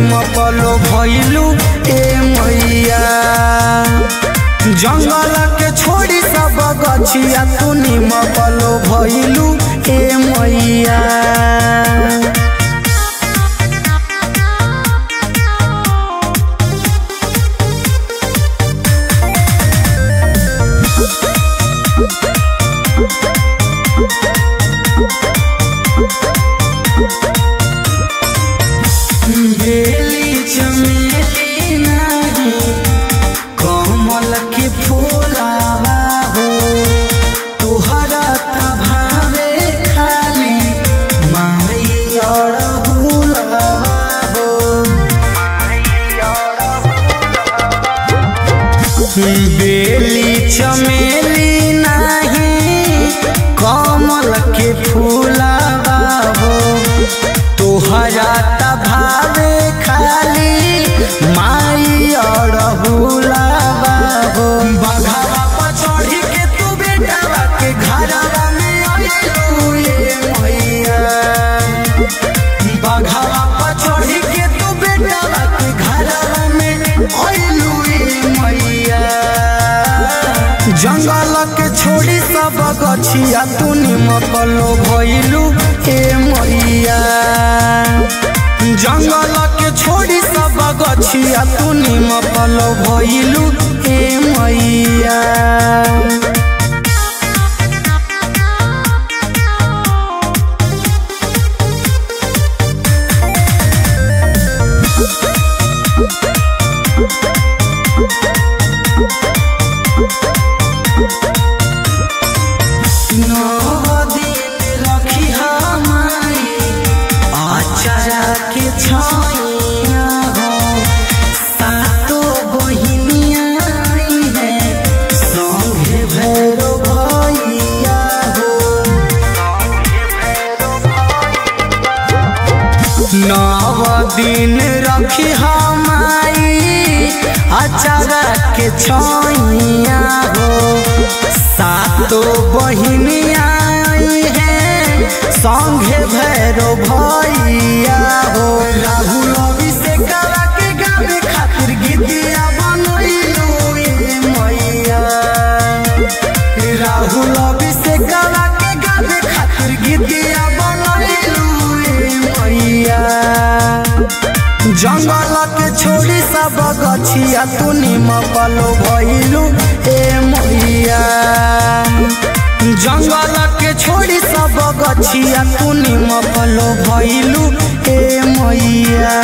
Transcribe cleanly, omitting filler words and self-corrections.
निमपलो भइलू ए मैया। जंगल के छोड़ी सब गछिया तू निमपलो भइलू ए मैया। बेली चमेली नहीं कमल के फूलावा हो, तुहरा भावे खाली माई और भूलावा हो। बेली चमेली नहीं कमल के फूलावा हो, तुहरा भावे खाली माई और भूलावा हो। बघावा पर चढ़ी के तू बेटावा के घरवा में आइलू ये मैया। बघावा पर चढ़ी के तू बेटावा के घरवा में आइलू ये मैया। जंगल के छोड़ी सब गछिया तू निमपलो भइलू ए मैया। जंगल के छोड़ी सब गछिया तू निमपलो भइलू ए मैया। के छाइया हो, सातो बहिनिया है संगे भैरो भैया हो। 9 दिन रखी हमारी अचारा के छाइया हो, सातो बहिनिया है संगे भैरो भैया हो। राहुल अभिषेक के गावे खातिर गीतिया बनैलू ए मैया। राहुल अभिषेक के गावे खातिर गीतिया बनैलू ए मैया। जंगल के छोड़ी सब गछिया तू निमपलो भइलू ए मैया। जंगल के छोड़ी सब गछिया तू निमपलो भइलू ए मैया।